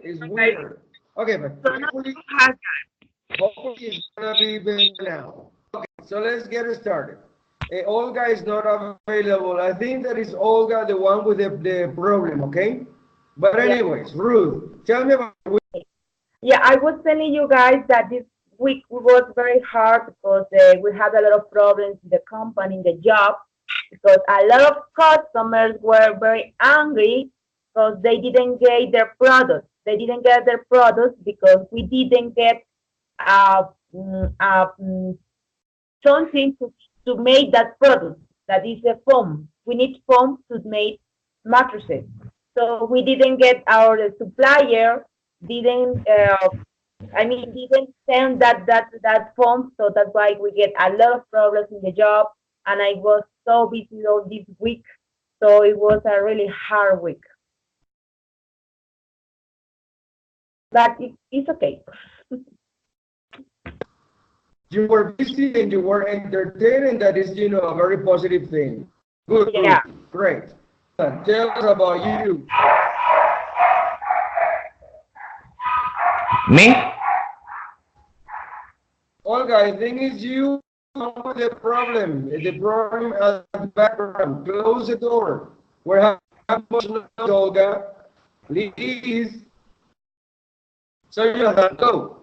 It's Okay. weird. Okay, but So now has hopefully it's gonna be better now. Okay, so let's get started. Olga is not available. I think that is Olga, the one with the problem, okay? But yeah. anyways, Ruth, tell me about Yeah, I was telling you guys that this week was very hard because we had a lot of problems in the company, in the job, because a lot of customers were very angry because they didn't get their products. They didn't get their products because we didn't get uh, mm, uh, mm, something to make that product. That is a foam. We need foam to make mattresses. So we didn't get our supplier didn't didn't send that form, so that's why we get a lot of problems in the job. And I was so busy all this week, so it was a really hard week. But it's okay. you were busy and you were entertained, and that is, a very positive thing. Good, Yeah. Ruth. Great. Tell us about you. Me? Olga, I think it's you with the problem. The problem at the background. Close the door. We're having much noise, Olga. Please. So, Jonathan, go.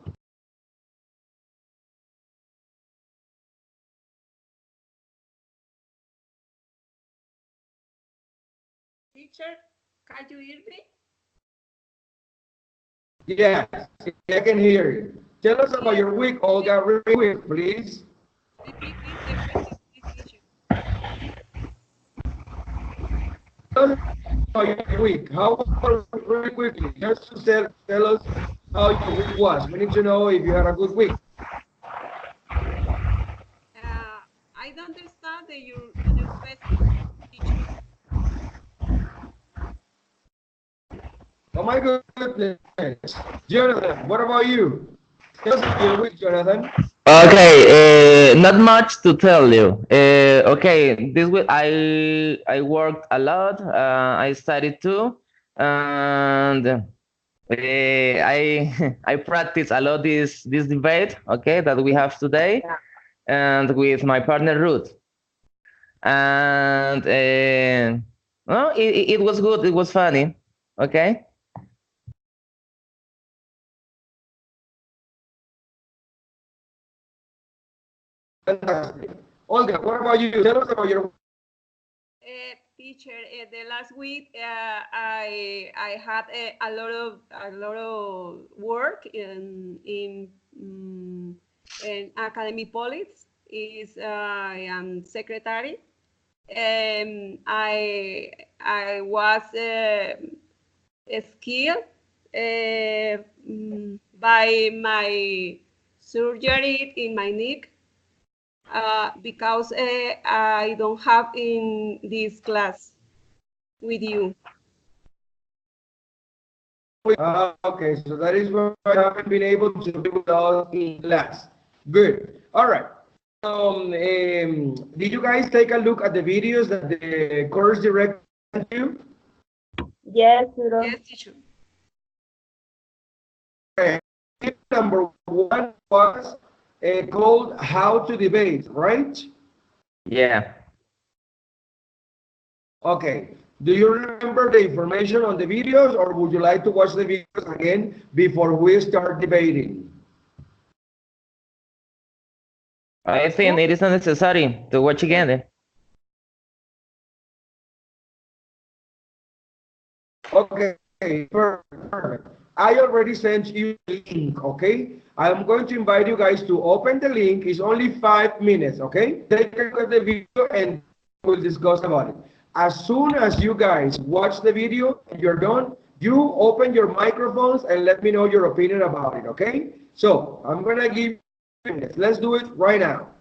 Teacher, can you hear me? Yes, I can hear you. Tell us about Yes, your week, Olga, real quick, please. repeat please the question, please, teacher. Tell us about your week. How was your week, really quickly? Just to tell us how your week was. We need to know if you had a good week. I don't understand your question, teacher. Oh my goodness. Jonathan, what about you? Tell us about your week, Jonathan. Okay, not much to tell you. Okay, this week I worked a lot. I studied too, and I I practice a lot this debate. Okay, that we have today, Yeah. and with my partner Ruth. And well, it was good. It was funny. Okay. Fantastic. Olga, what about you? Tell us about your Teacher, the last week I had a lot of work in Academy Police. Is I am secretary. I was skilled by my surgery in my neck because I don't have in this class with you. Okay, so that is why I haven't been able to be with us in class. Good. All right. Did you guys take a look at the videos that the course director sent you? Yes, Suro. Yes, teacher. Okay. Number one was called How to Debate, right? Yeah. Okay. Do you remember the information on the videos, or would you like to watch the videos again before we start debating? I think it is not necessary to watch again. Okay, perfect. I already sent you the link, okay? I'm going to invite you guys to open the link. It's only 5 minutes, okay? Take a look at the video and we'll discuss about it. As soon as you guys watch the video and you're done, you open your microphones and let me know your opinion about it, okay? So I'm gonna give you 5 minutes. Let's do it right now.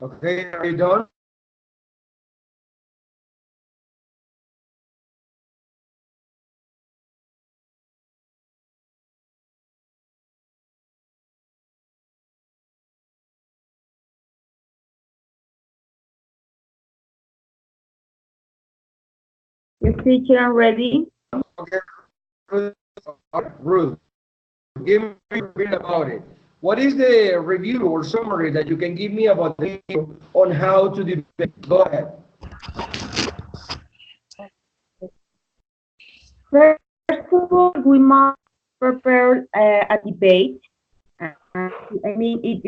Okay, are you done? Yes, teacher, I'm ready. Okay, Ruth, give me a bit about it. What is the review or summary that you can give me about the video on how to debate? Go ahead. First of all, we must prepare a debate. I mean, we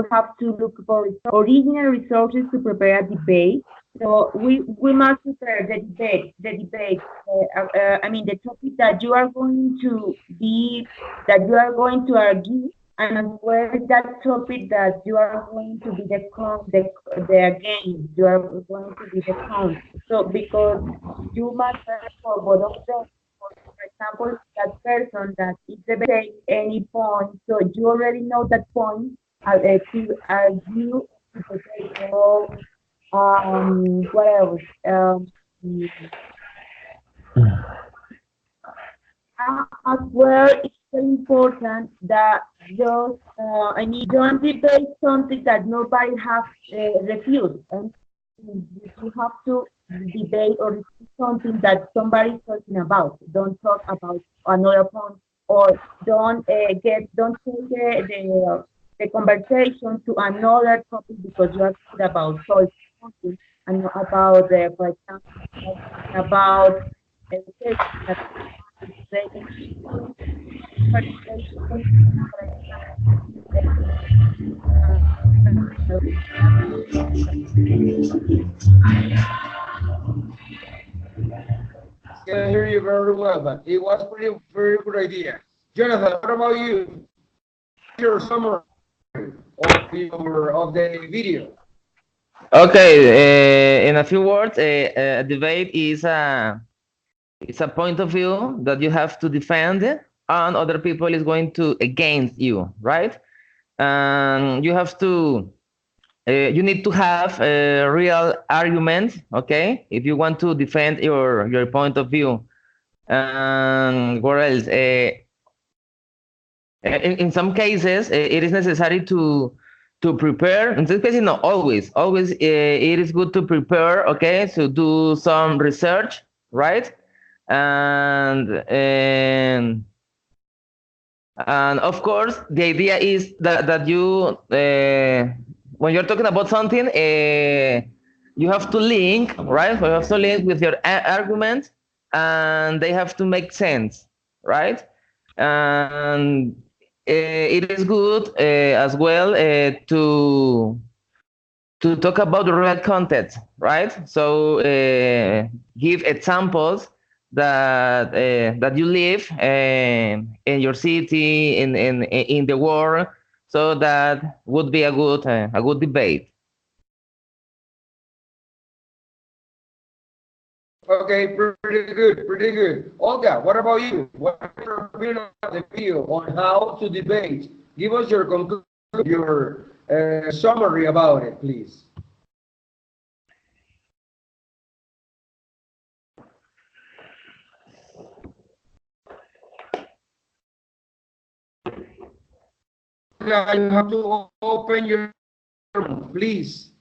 have to look for original resources to prepare a debate. So we must prepare I mean, the topic that you are going to that you are going to argue, and as well that topic that you are going to be the against, you are going to be the count. So because you must search for both of them. For example, that person that is debate any point, so you already know that point to argue to debate. So, what else? As well, it's very important that just, I mean, don't debate something that nobody has refused. And you have to debate or refute something that somebody's talking about. Don't talk about another point, or don't take the conversation to another topic because you are talking about solving something and not about, for example, about education that is very conversation, for example, Can hear you very well, but it was pretty very good idea. Jonathan, what about you? Your summary of the video. Okay, in a few words, a debate is a point of view that you have to defend, and other people is going to against you, right? And you have to you need to have a real argument, okay, if you want to defend your point of view. And what else? In some cases, it is necessary to prepare. In this case, not always. Always, it is good to prepare. Okay, so do some research, right? And of course, the idea is that you, when you're talking about something, you have to link, right? You have to link with your argument, and they have to make sense, right? And it is good as well to talk about the real content, right? So give examples that you live in your city, in the world, so that would be a good debate. Okay, pretty good, pretty good. Olga, what about you? What is your opinion of the video on how to debate? Give us your conclusion, your summary about it, please. Olga, you have to open your please.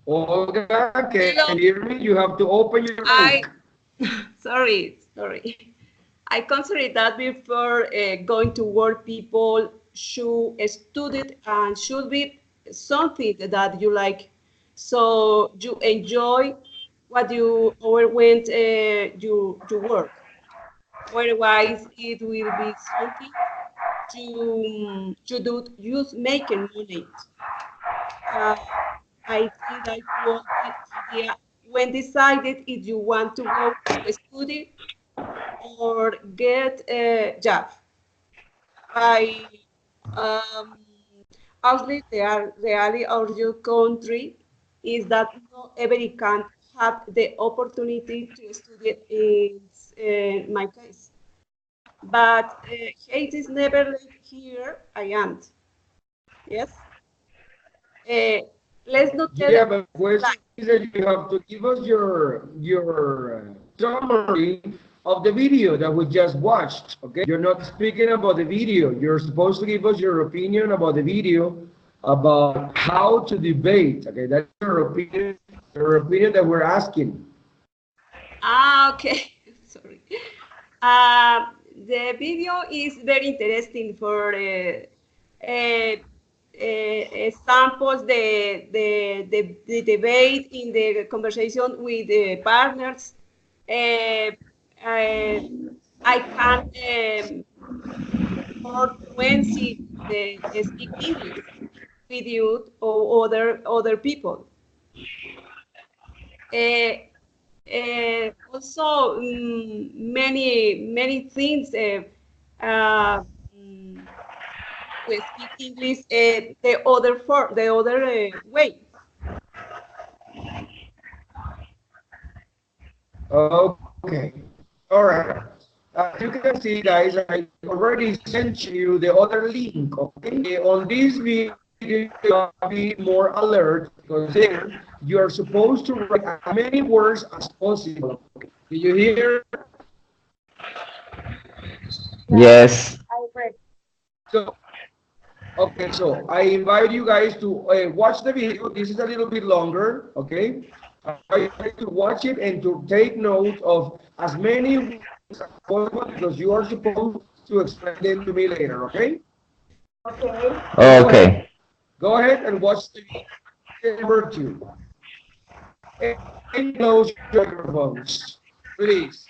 Olga, can Hello. you hear me? You have to open your I mic. sorry. I consider that before going to work, people should study and should be something that you like, so you enjoy what you overwent you work. Otherwise, it will be something to do use making money. Uh, I think that was the idea when decided if you want to go to study or get a job. I um, Obviously the reality of your country is that not everybody can have the opportunity to study in my case. But hate is never like here. I am. Yes. Uh, let's not tell Yeah, it but the question like. is that you have to give us your summary of the video that we just watched. Okay, you're not speaking about the video. You're supposed to give us your opinion about the video, about how to debate. Okay, that's your opinion that we're asking. Ah, okay. Sorry. Uh, the video is very interesting for examples, the debate in the conversation with the partners. Uh, uh, I can more fluency speak English with you or other people. Uh, Also, many things mm, to speak English the other way. Okay. All right. As you can see, guys, I already sent you the other link. Okay. On this video, you have to be more alert because there you are supposed to write as many words as possible. Okay. Do you hear? Yeah, Yes. I read. So, okay. So I invite you guys to watch the video. This is a little bit longer. Okay. I invite you guys to watch it and to take note of as many words as possible because you are supposed to explain them to me later. Okay. Okay. So go ahead. Okay. Go ahead and watch the video number two. And close your microphones, please.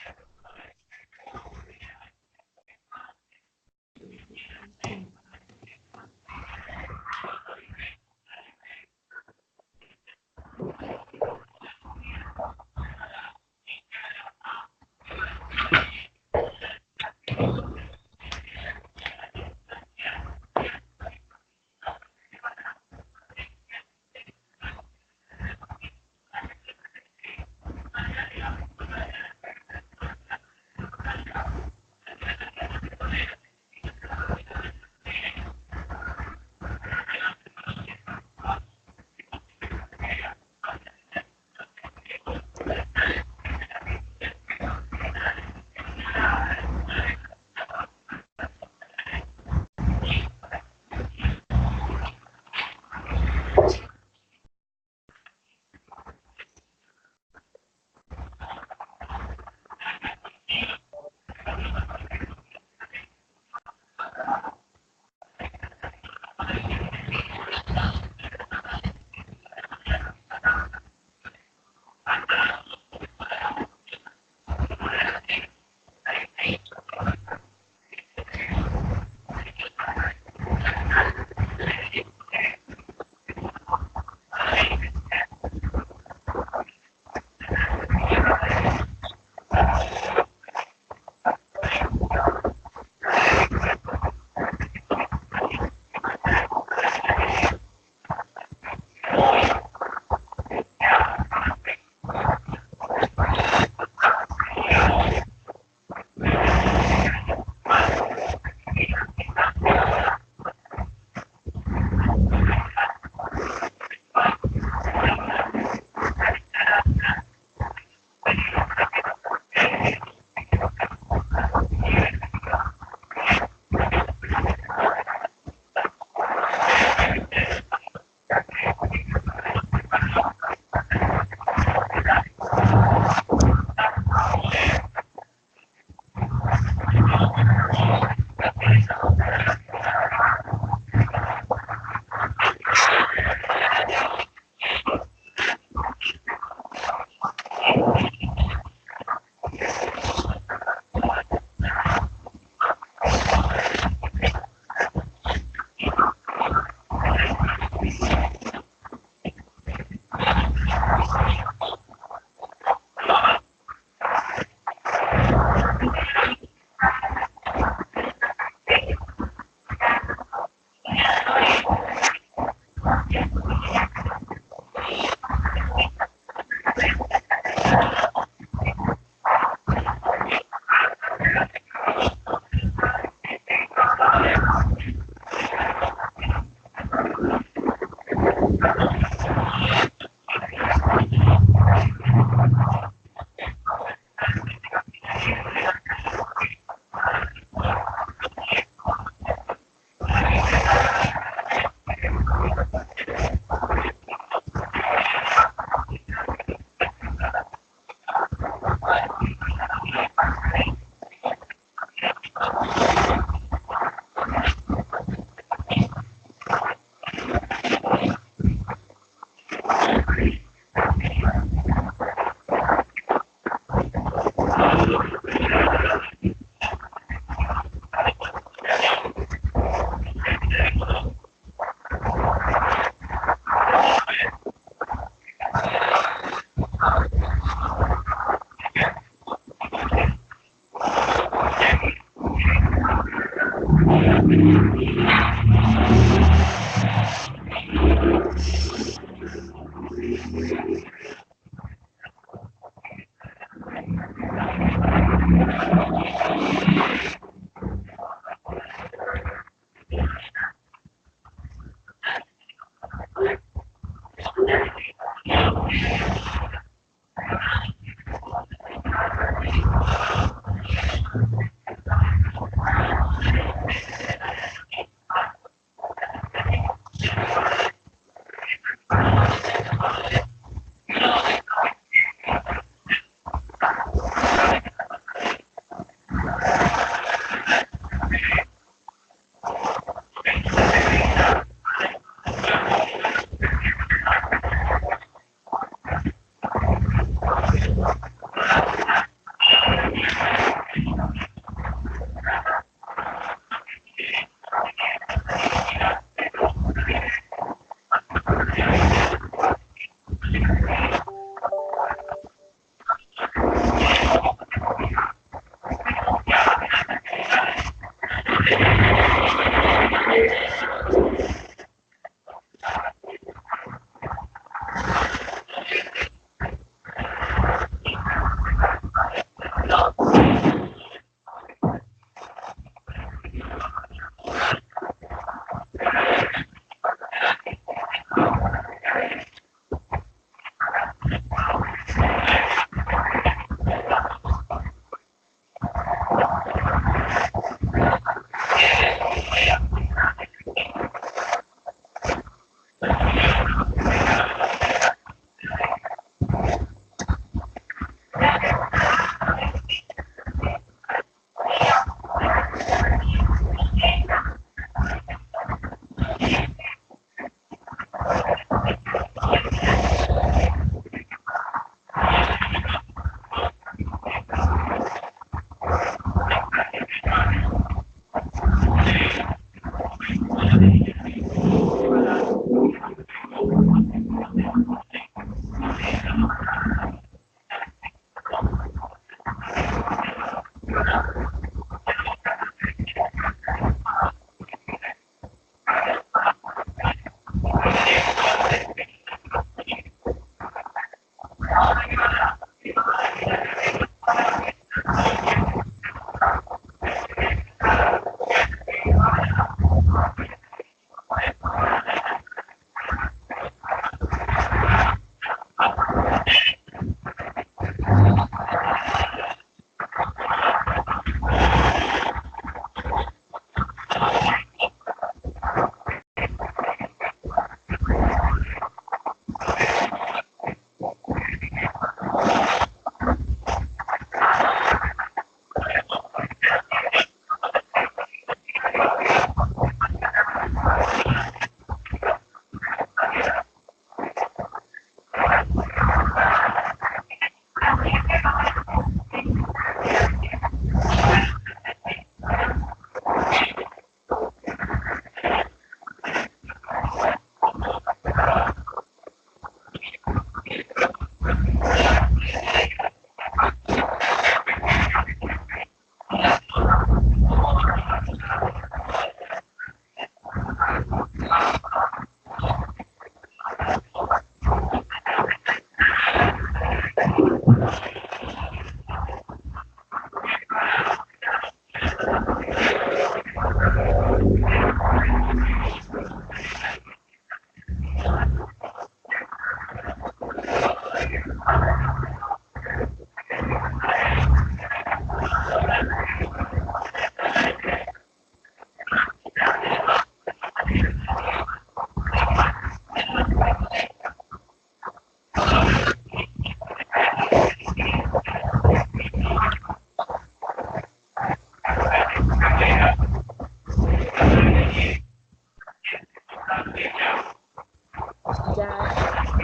Yeah,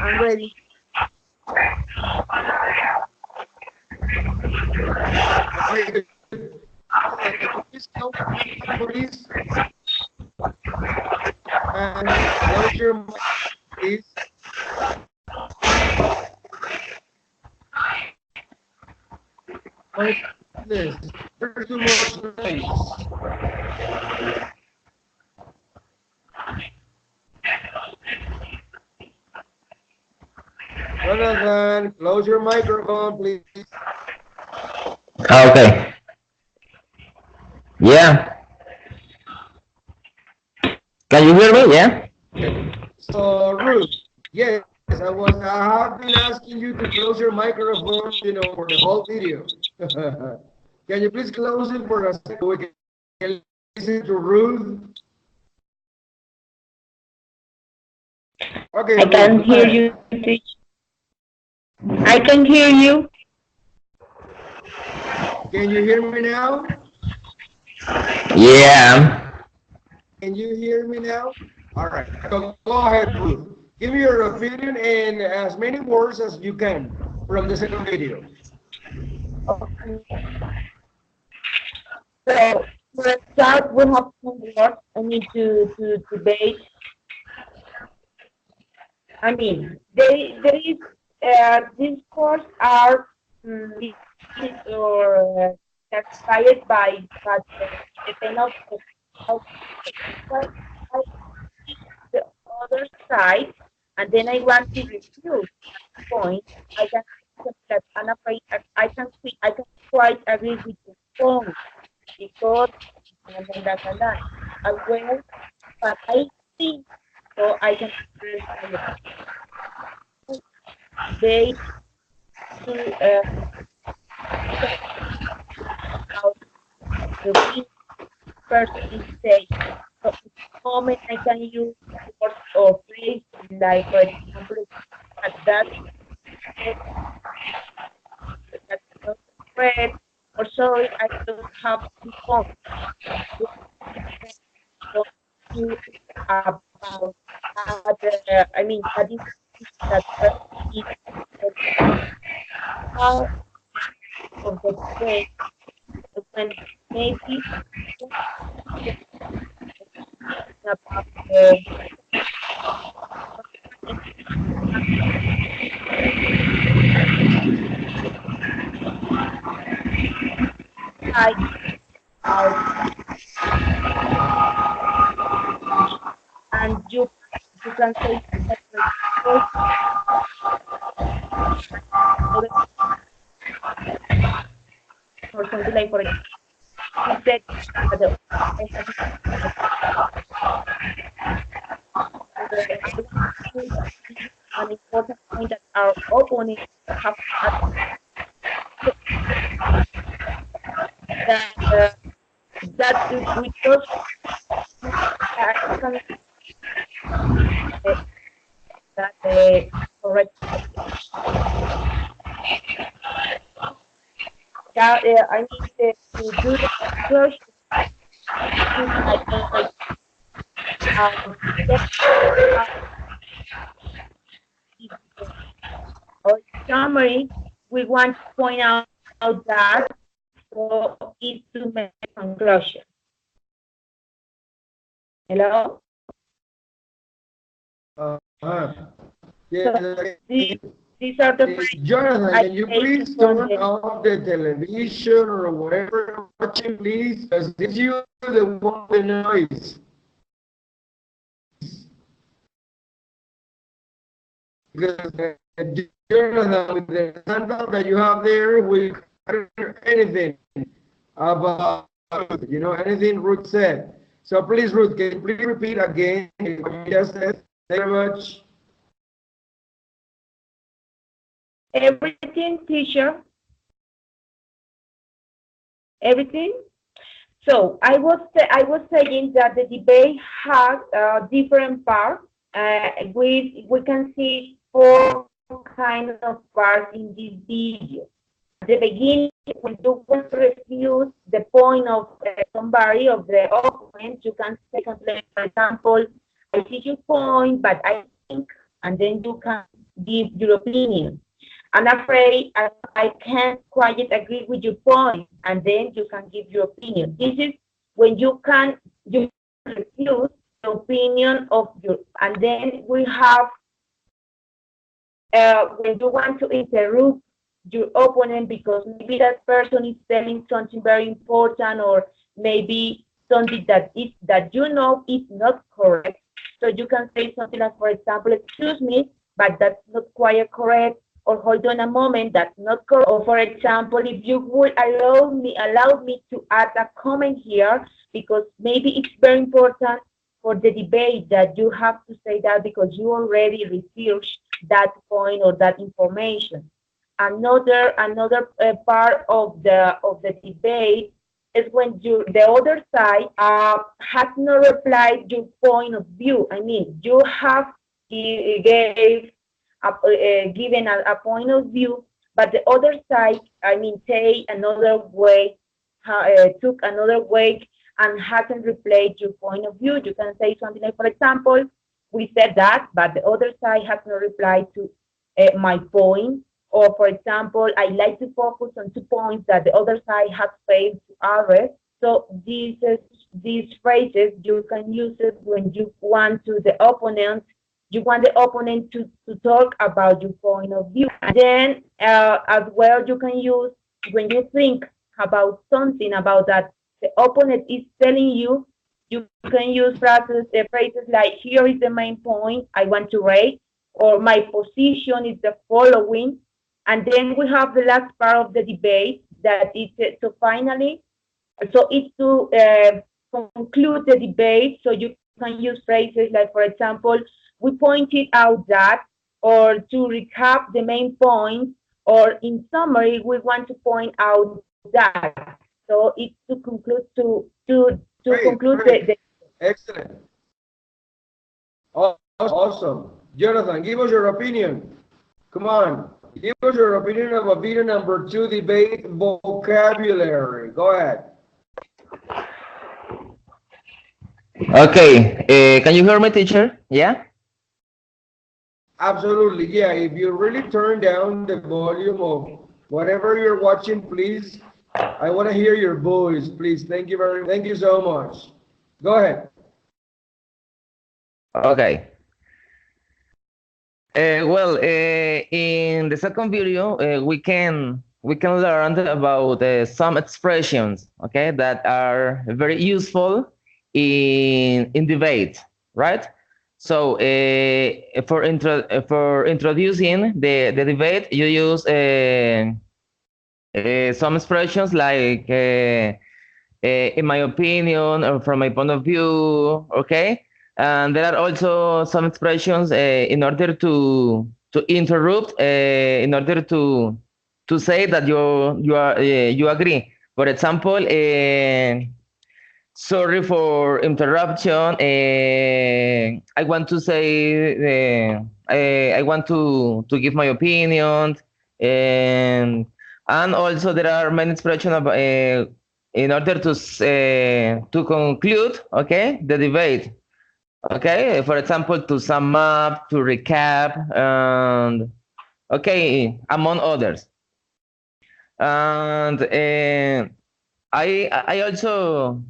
I'm ready. Okay. Please help me, please. And close your mic, please. My goodness, there's too much noise. Jonathan, close your microphone, please. Okay. Yeah. Can you hear me? Yeah. Okay. So, Ruth, yes, I have been asking you to close your microphone, for the whole video. Can you please close it for a second so we can listen to Ruth? Okay, I Ruth, can go hear ahead. you, teacher. I can hear you. Can you hear me now? Yeah. Can you hear me now? All right. So go ahead, Ruth. Give me your opinion in as many words as you can from the second video. Okay. So for a start, we have some words I need to debate. I mean, there is these courses are or classified by the pen of what I see the other side, and then I want to refute point. I can that I'm afraid I can quite agree with the point because and that as well, but I think so I can express my opinion. They to about the opinion person say. So at the moment I can use words or phrase like for example that that's not correct or sorry I don't have the phone. Don't you about I mean that is that person is part of the debate when maybe about like out and you can say that for example other or something like for example you said that I have I want to give an important point that our opponents have that that we just can that correct that I need to do the conclusion I already get or summary we want to point out that so is to make a conclusion. Hello. Uh-huh. So Yes, these these are the Jonathan, I can you take please from turn the off the television or whatever you're watching, please? Because it's you the one with the noise. Because Jonathan, with the handle that you have there, we can't hear anything about, anything Ruth said. So please, Ruth, can you please repeat again what you just said? Thank you very much. everything teacher everything. So I was saying that the debate has different parts. We can see four kind of parts in this video. At the beginning, when you want to refuse the point of somebody of the opponent, you can say something like, for example, I see your point, but I think, and then you can give your opinion. I'm afraid I can't quite agree with your point, and then you can give your opinion. This is when you refuse the opinion of your, and then we have when you want to interrupt your opponent because maybe that person is telling something very important or maybe something that you know is not correct. So you can say something like, for example, excuse me, but that's not quite correct. or hold on a moment, that's not correct. Or for example, if you would allow me to add a comment here, because maybe it's very important for the debate that you have to say that because you already researched that point or that information. Another part of the debate is when the other side has not replied your point of view. I mean, you have gave given a point of view, but the other side, I mean, take another way, took another way, and hasn't replied your point of view. You can say something like, for example, we said that, but the other side has not replied to my point. Or, for example, I like to focus on 2 points that the other side has failed to address. So these phrases, you can use it when you want the opponent to talk about your point of view. And then as well, you can use when you think about something about that the opponent is telling you, you can use phrases like, here is the main point I want to raise, or my position is the following. And then we have the last part of the debate that is so finally, so it's to conclude the debate. So you can use phrases like, for example, we pointed out that, or to recap the main point, or in summary, we want to point out that. So it's to conclude to Great, conclude great. the Excellent. Awesome. Jonathan, give us your opinion. Come on. Give us your opinion about video number 2 debate vocabulary. Go ahead. Okay, can you hear me, teacher? Yeah? Absolutely. Yeah. If you really turn down the volume of whatever you're watching, please. I want to hear your voice, please. Thank you so much. Go ahead. Okay. Well, in the second video, we can learn about some expressions, okay, that are very useful in debate, right? So for introducing the debate, you use some expressions like in my opinion or from my point of view, okay. And there are also some expressions in order to interrupt, in order to say that you agree. For example, sorry for interruption. I want to say I want to give my opinion, and also there are many expressions about, in order to conclude, okay, the debate. Okay, for example, to sum up, to recap, and okay, among others. And I also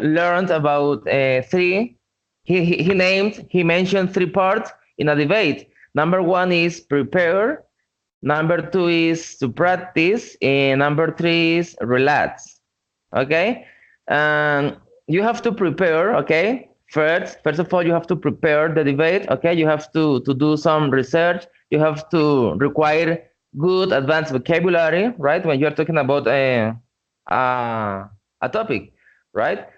learned about three. He mentioned 3 parts in a debate. Number one is prepare. Number two is to practice, and number three is relax. Okay, and you have to prepare. Okay, first of all, you have to prepare the debate. Okay, you have to do some research. You have to require good advanced vocabulary, right? When you are talking about a topic, right?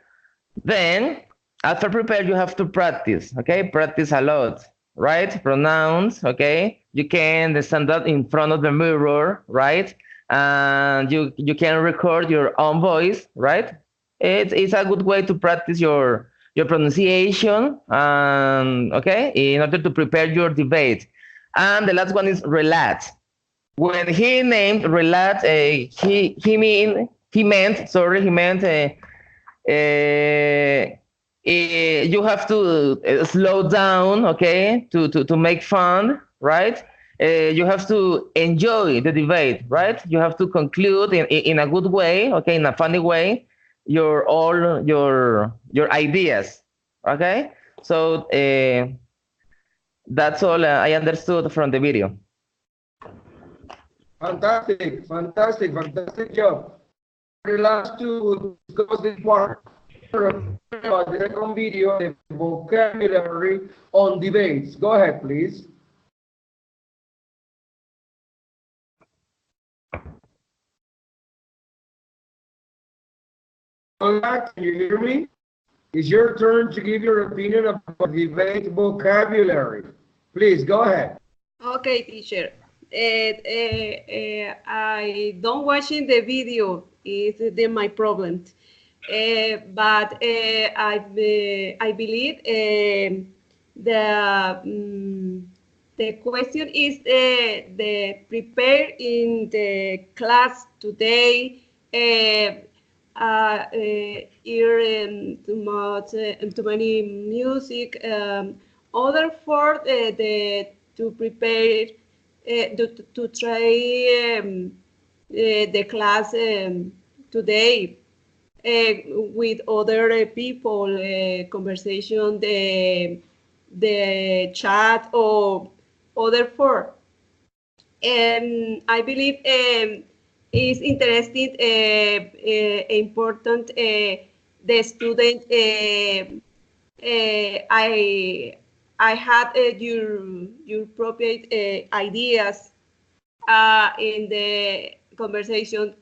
Then, after prepare, you have to practice. Okay, practice a lot, right? Pronouns. Okay, you can stand up in front of the mirror, right? And you can record your own voice, right? It's a good way to practice your pronunciation, and okay, in order to prepare your debate. And the last one is relax. When he named relax, he meant you have to slow down, okay, to make fun, right? You have to enjoy the debate, right? You have to conclude in a good way, okay, in a funny way, your ideas, okay. So that's all I understood from the video. Fantastic, fantastic, fantastic job. The last two discuss this part about the second video, the vocabulary on debates. Go ahead, please. Olga, can you hear me? It's your turn to give your opinion about debate vocabulary. Please go ahead. Okay, teacher. I don't watching the video is my problem. But I believe the question is the prepare in the class today. Hear too many music. Other for the to prepare to try the class today with other people, conversation, the chat or other for. I believe is interesting, important. The student, I had your appropriate ideas in the conversation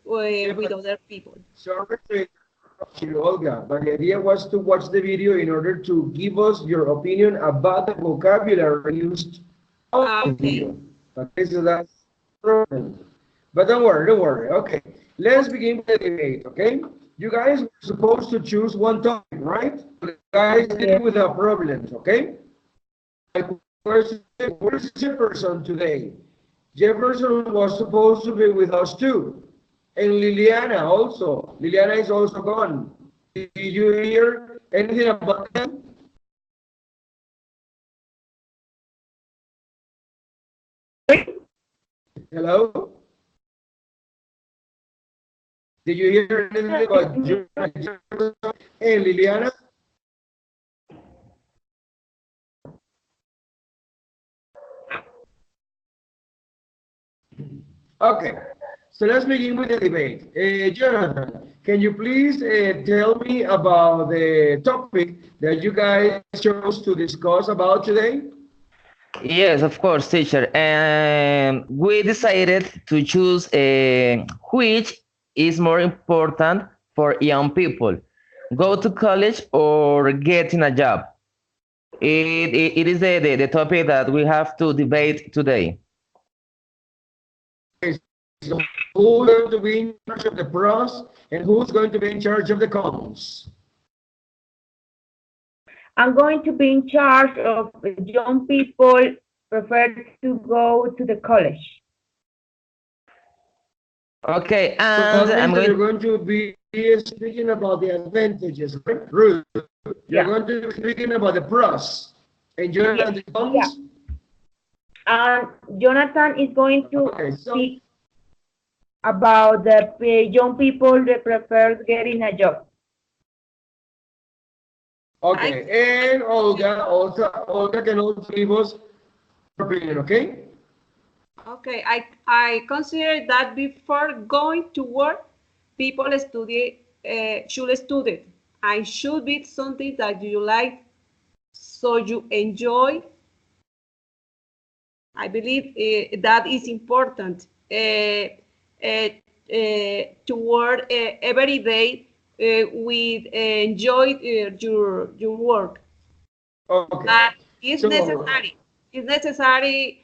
with other people. Sorry to interrupt you, Olga, but the idea was to watch the video in order to give us your opinion about the vocabulary used on the Okay. video. Okay, so that's important. But don't worry, don't worry. Okay, let's begin with the debate. Okay, you guys were supposed to choose one topic, right? You guys Yes. did without problems. Okay. Like, where's Jefferson today? Jefferson was supposed to be with us too. And Liliana also. Liliana is also gone. Did you hear anything about them? Hello? Did you hear anything about Jefferson and Liliana? Okay, so let's begin with the debate. Jonathan, can you please tell me about the topic that you guys chose to discuss about today? Yes, of course, teacher. And we decided to choose which is more important for young people, go to college or getting a job. It is the topic that we have to debate today. Okay, so who's going to be in charge of the pros and who's going to be in charge of the cons? I'm going to be in charge of young people prefer to go to the college. Okay, So and that I'm means that you're going. going to be speaking about the advantages, right? Ruth, you're Yeah. going to be speaking about the pros and Jonathan Yes. the Yeah. cons. And Jonathan is going to Okay, so speak about the young people that prefer getting a job. okay, and Olga can also give us her opinion, okay? Okay, I consider that before going to work, people should study and should be something that you like, so you enjoy. I believe that is important to work every day with enjoy your work. Okay, But it's so necessary. It's necessary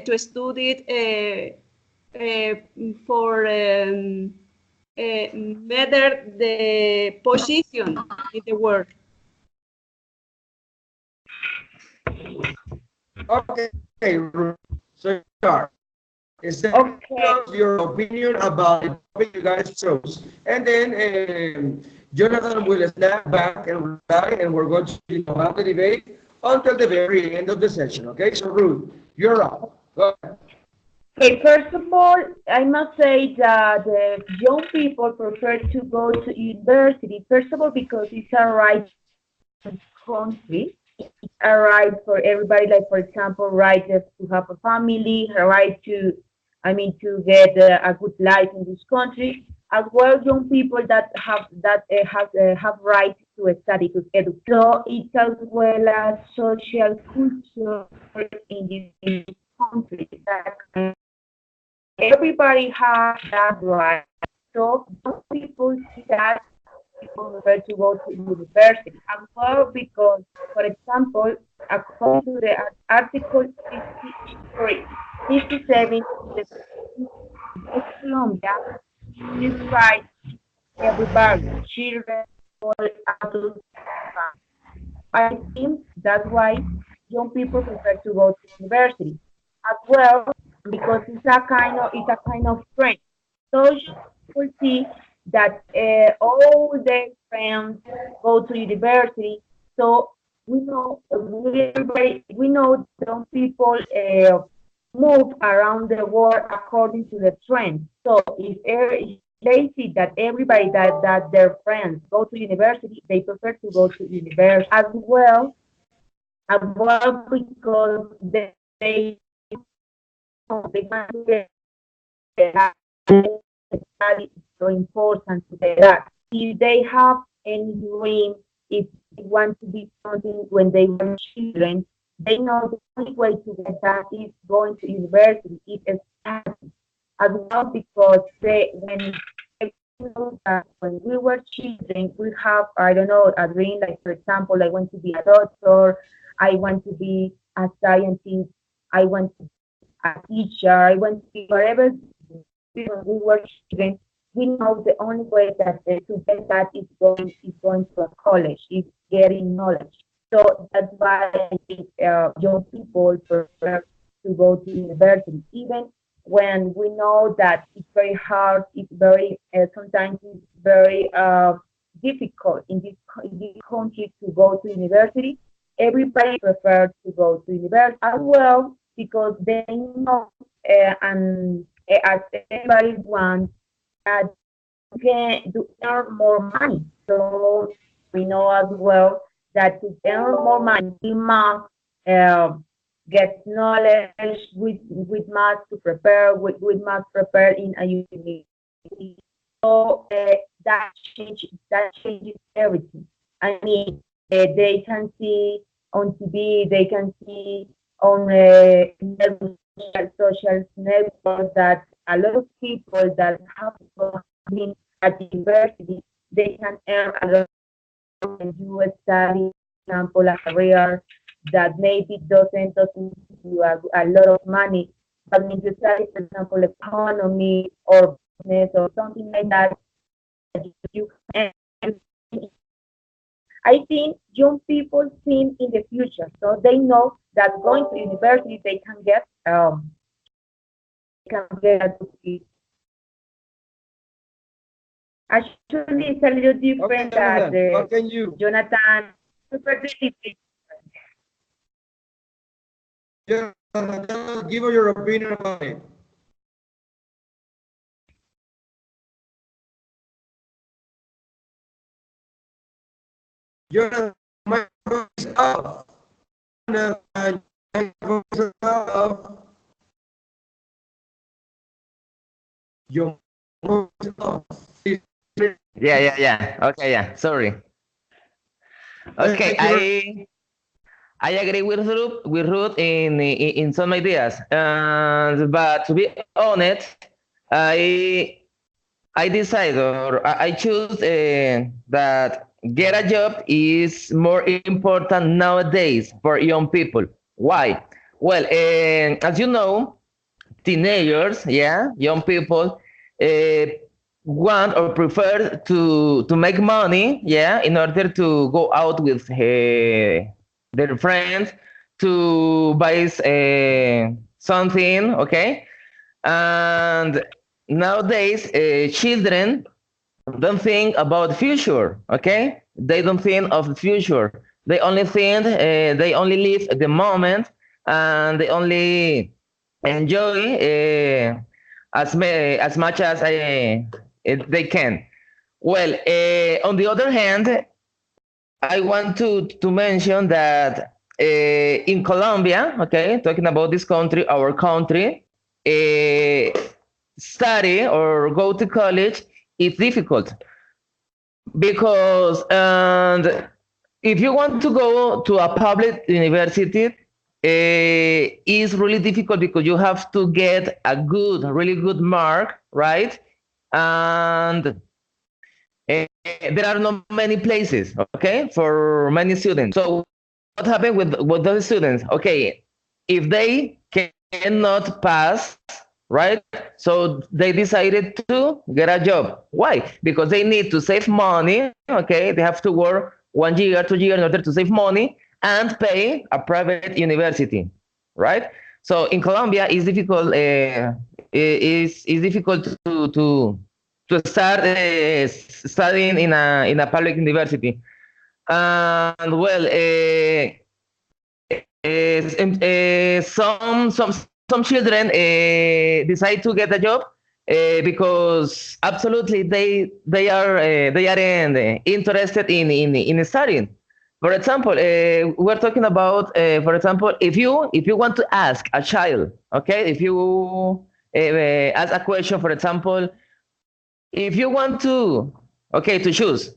to study it for better the position in the work. okay, Ruth, so is that Okay. your opinion about the topic you guys chose? And then Jonathan will snap back and reply, and we're going to have the debate until the very end of the session. Okay, so Ruth, you're up. Go ahead. Okay, first of all, I must say that young people prefer to go to university, first of all, because it's a right country. It's a right for everybody, like, for example, right to have a family, a right to, I mean, to get a good life in this country, as well young people that have right to study, to educate. So it's as well as social culture in this country that everybody has that right. So some people see that people prefer to go to university as well because, for example, according to the article 53, 57 of the Constitution of Colombia, this right everybody, children, adults, everybody. I think that's why young people prefer to go to university as well because it's a kind of trend. So young people see that all their friends go to university. So we know some people move around the world according to the trend. So if they see that everybody that their friends go to university, they prefer to go to university as well because they want to get that study is so important to that. If they have any dream, if they want to be something when they were children, they know the only way to get that is going to university, is study as well because they know that when we were children, we have, I don't know, a dream, like, for example, I want to be a doctor, I want to be a scientist, I want to be a teacher, I want to be whatever. When we were children, we know the only way that to get that is going to a college, is getting knowledge. So that's why I think young people prefer to go to university, even when we know that it's very hard, it's very sometimes it's very difficult in this country to go to university. Everybody prefers to go to university as well because they know and as everybody wants that can to earn more money. So we know as well that to earn more money, we must uh, get knowledge with math to prepare, with math prepare in a university. So that changes everything. I mean, they can see on TV, they can see on social networks that a lot of people that have been at the university, they can earn a lot when you study, for example, a career that maybe doesn't give you a lot of money, but when you study, for example, economy or business or something like that, you can earn. I think young people think in the future, so they know that going to university they can get a degree. Actually, it's a little Okay, different that Jonathan, what can you? Jonathan super different. Jonathan, give us your opinion about it. Jonathan, my voice is off. Jonathan, my voice is off. Your voice is off. Yeah. Okay, yeah. Sorry. Okay, Thank you very I agree with Ruth in some ideas, but to be honest, I I decide or I choose that get a job is more important nowadays for young people. Why? Well, as you know, teenagers, yeah, young people, uh, want or prefer to make money, yeah, in order to go out with their friends to buy something, okay. And nowadays, children don't think about the future, okay. They don't think of the future. They only think, they only live the moment, and they only enjoy as much as they can. Well, on the other hand, I want to mention that in Colombia, okay, talking about this country, our country, study or go to college is difficult because, and if you want to go to a public university, it's really difficult because you have to get a good, really good mark, right? and there are not many places, okay, for many students. So what happened with those students? Okay, if they cannot pass, right? So they decided to get a job. Why? Because they need to save money. Okay, they have to work 1 year, 2 years in order to save money and pay a private university, right? So in Colombia, it's difficult. Is difficult to start studying in a public university. And well, some children decide to get a job because absolutely they aren't interested in studying. For example, we're talking about, for example, if you want to ask a child, okay, if you ask a question, for example, if you want to, okay, to choose,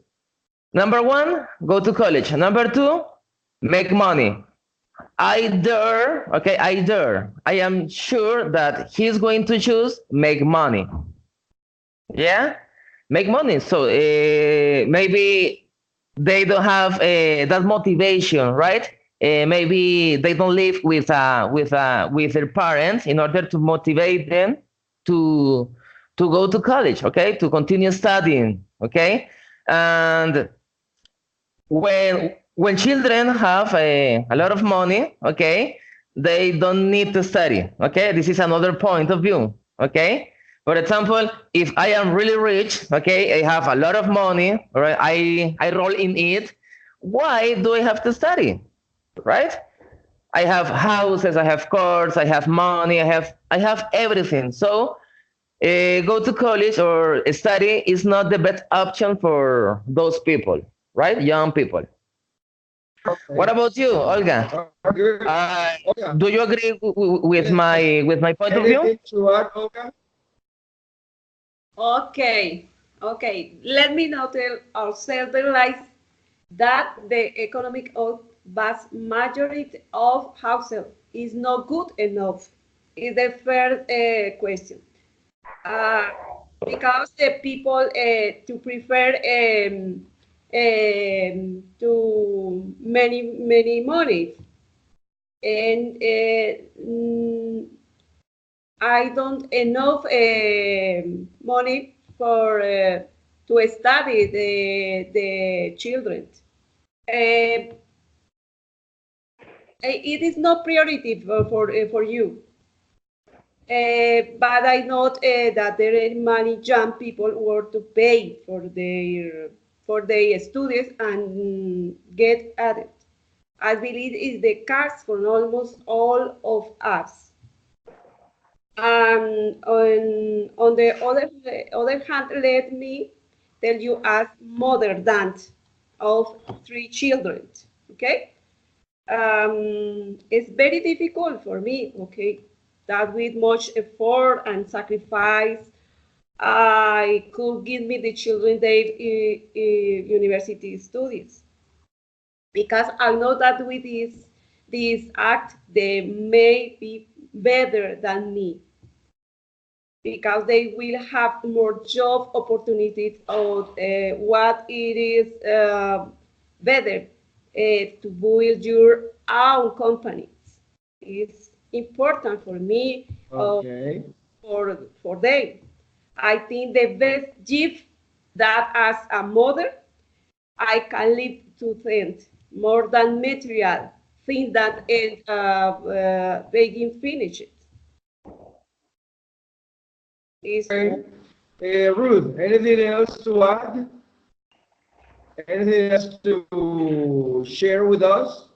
number one, go to college. Number two, make money. I am sure that he's going to choose make money. Yeah, make money. So maybe they don't have that motivation, right? Maybe they don't live with their parents in order to motivate them to go to college, okay, to continue studying, okay, and when children have a lot of money, okay, they don't need to study. Okay, this is another point of view. Okay, for example, if I am really rich, okay, I have a lot of money, right? I roll in it. Why do I have to study? Right? I have houses, I have cars, I have money, I have everything. So go to college or study is not the best option for those people, right? Young people. What Okay. about you, Olga? Good. Uh, Olga, do you agree with my point of view? anything to add, Olga? Okay, okay. Let me now tell ourselves realize that the economic of vast majority of households is not good enough. Is the first question. Uh, because the people to prefer to many money and I don't enough money for to study the children. Uh, it is not priority for you. But I know that there are many young people who are to pay for their studies and get at it. I believe is the case for almost all of us. On the other hand, let me tell you as mother than of 3 children. Okay, it's very difficult for me. Okay, that with much effort and sacrifice, I could give me the children their university studies because I know that with this act they may be better than me because they will have more job opportunities or what it is better to build your own companies. It's important for me Okay. for them. I think the best gift that as a mother I can live to think more than material things that they can finish it. Is Okay. Ruth, anything else to add? Anything else to share with us?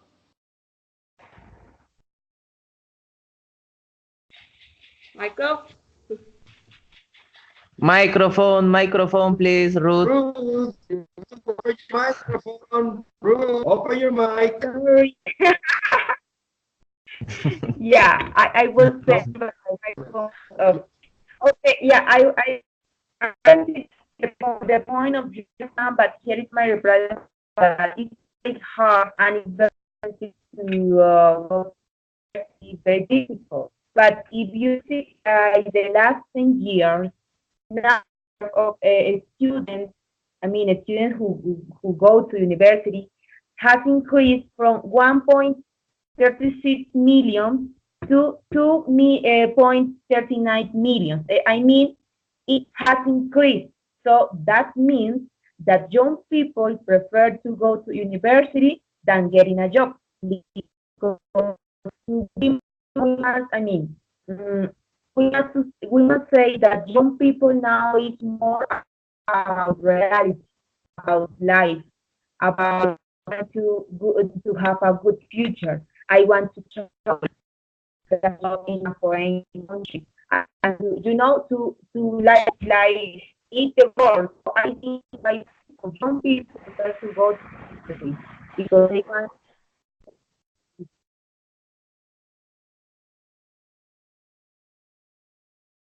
Michael? Microphone, please, Ruth. Ruth, open your microphone. Ruth, open your mic. Sorry. Yeah, I will say but my phone. Okay, yeah, I think the point of view, but here is my reply. It's very hard and it's very expensive to it's very difficult. But if you see the last 10 years, now of students, I mean, students who go to university, has increased from 1.36 million to 2.39 million. I mean, it has increased. So that means that young people prefer to go to university than getting a job. Because we must, I mean, we must say that young people now is more about reality, about life, about to have a good future. I want to travel in a foreign country, and to like eat the world. So I think by young people prefer to go to university because they want.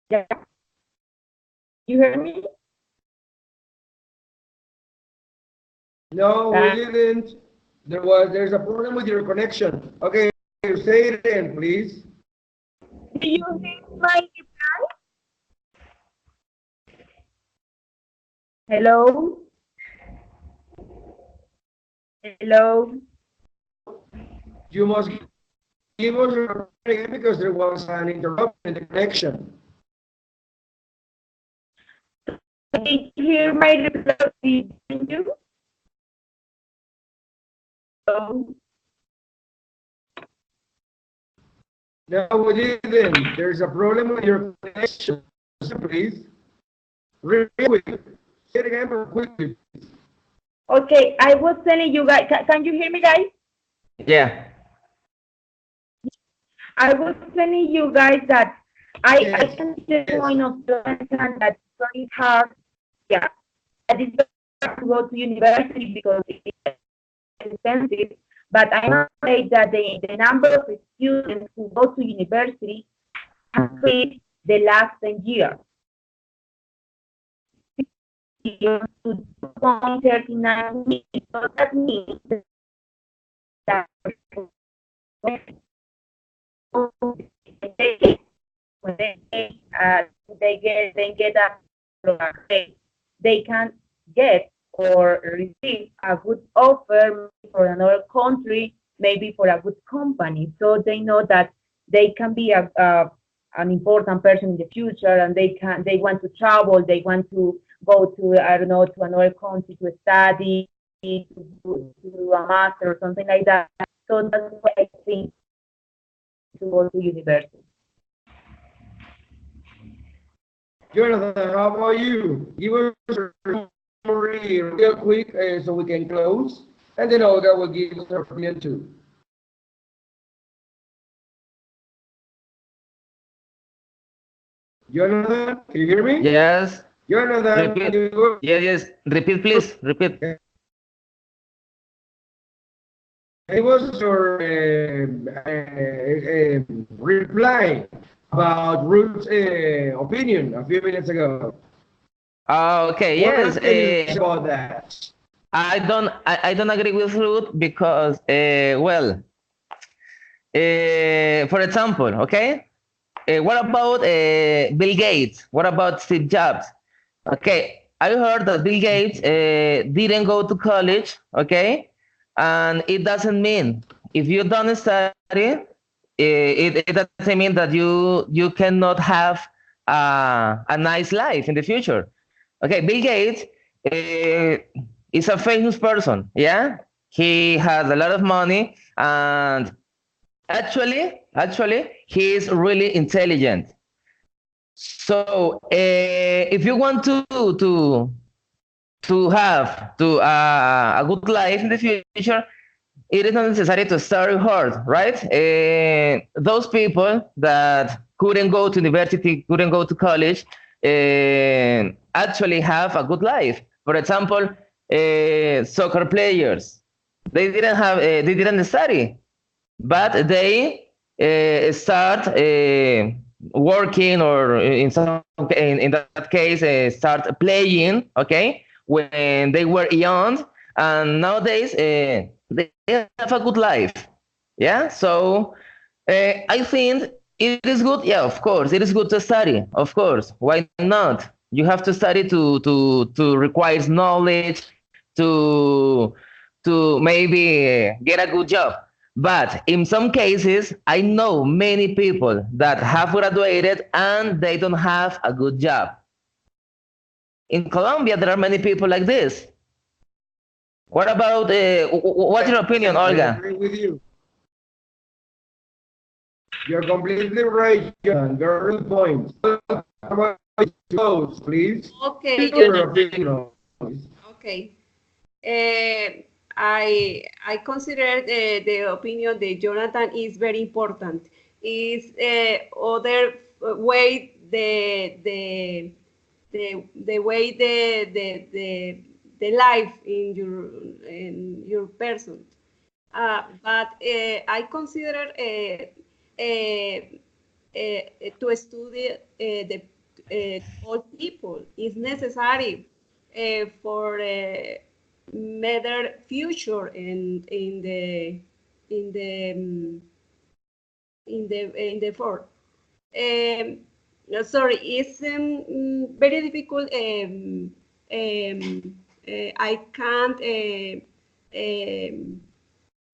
Yeah, you hear me? No, we didn't. There's a problem with your connection. Okay, say it again, please. Do you hear my reply? Hello, hello. You must give us your again because there was an interruption in the connection. Did you hear my reply? Did you? Hello? No, we didn't. There's a problem with your connection. Please, real quick. Say it again, real quickly. Okay, I was telling you guys. Can you hear me, guys? Yeah. I was telling you guys that I Yes, can see the yes. point of the understand that it's very hard. Yeah, that it's very hard to go to university because it's expensive. But I must say that the number of students who go to university has increased the last 10 years. To 2.39 million. So that means that when they get a grade, they can get or receive a good offer for another country, maybe for a good company. So they know that they can be a an important person in the future, and they want to travel, they want to go to I don't know to another country to study, to do a master or something like that. So that's why I think to go to university. Jonathan, how about you? Give us your summary real quick so we can close. And then Olga will give us her opinion too. Jonathan, can you hear me? Yes. Jonathan, Repeat. you Yes, yes. Repeat, please. Repeat. give us your reply about Ruth's opinion a few minutes ago. Okay. Yes. What can you say about that? I don't agree with Ruth because well, for example, okay, what about Bill Gates? What about Steve Jobs? Okay, I heard that Bill Gates didn't go to college, okay, and it doesn't mean if you don't study, it doesn't mean that you cannot have a nice life in the future. Okay, Bill Gates uh, is a famous person, yeah. He has a lot of money, and actually, he is really intelligent. So, if you want to have a good life in the future, it is not necessary to study hard, right? Those people that couldn't go to university, couldn't go to college, actually have a good life. For example, soccer players, they didn't study, but they start working, or in that case start playing, okay, when they were young, and nowadays they have a good life, yeah. So I think it is good, yeah, of course it is good to study, of course, why not, You have to study to require knowledge to maybe get a good job. But in some cases, I know many people that have graduated and they don't have a good job. In Colombia, there are many people like this. What about what's your opinion, I Olga? agree with you. You're completely right, John. Very good point. Close, please. Okay, Your Jonathan. opinion. Okay. I consider the opinion that Jonathan is very important. Is other way the way the life in your person. But I consider to study all people is necessary for better future in the um, in the for. Sorry, it's very difficult. I can't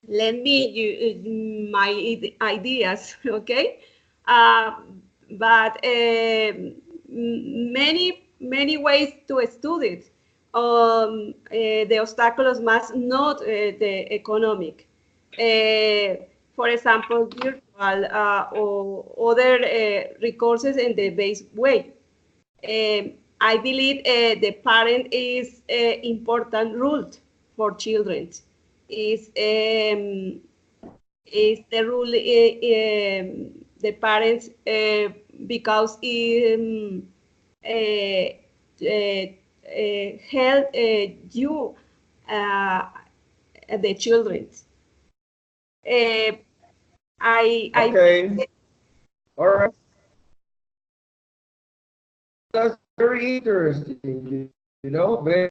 lend me my ideas, okay? Uh, but many ways to study it. The obstacles must not the economic. For example, virtual or other resources in the base way. I believe the parent is important rule for children. Is is the rule the parents because uh, help you uh, the children. Uh, I Okay. All right. That's very interesting. Very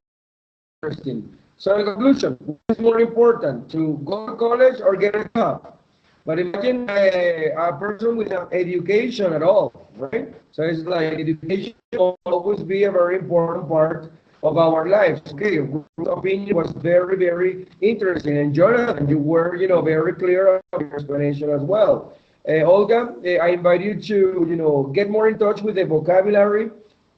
interesting. So, in conclusion, what is more important, to go to college or get a job? But imagine a person without education at all, right? So it's like education will always be a very important part of our lives. Okay, your opinion was very, very interesting. And Jonathan, you were, very clear about your explanation as well. Olga, I invite you to, get more in touch with the vocabulary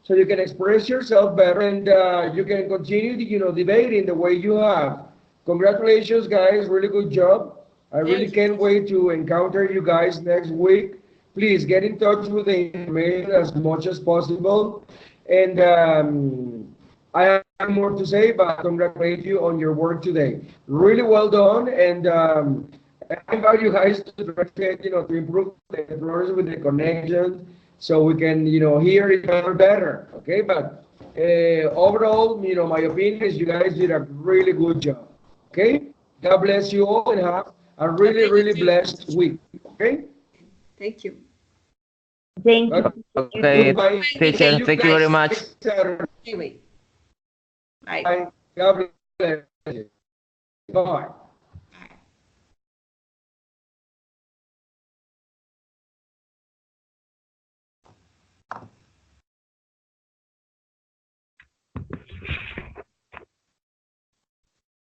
so you can express yourself better and you can continue, debating the way you have. Congratulations, guys. Really good job. I really thank you. can't wait to encounter you guys next week. Please get in touch with the information as much as possible. And I have more to say, but congratulate you on your work today. Really well done. And I invite you guys to try to, to improve the progress with the connection so we can, hear each other better. Okay, but overall, my opinion is you guys did a really good job. Okay, God bless you all and have a really, Okay, you really too. blessed week. Okay, Thank you. Thank you. You Okay, too. goodbye. teacher, See you thank you very guys much. next Saturday. Anyway, bye. Bye. God bless you. Bye.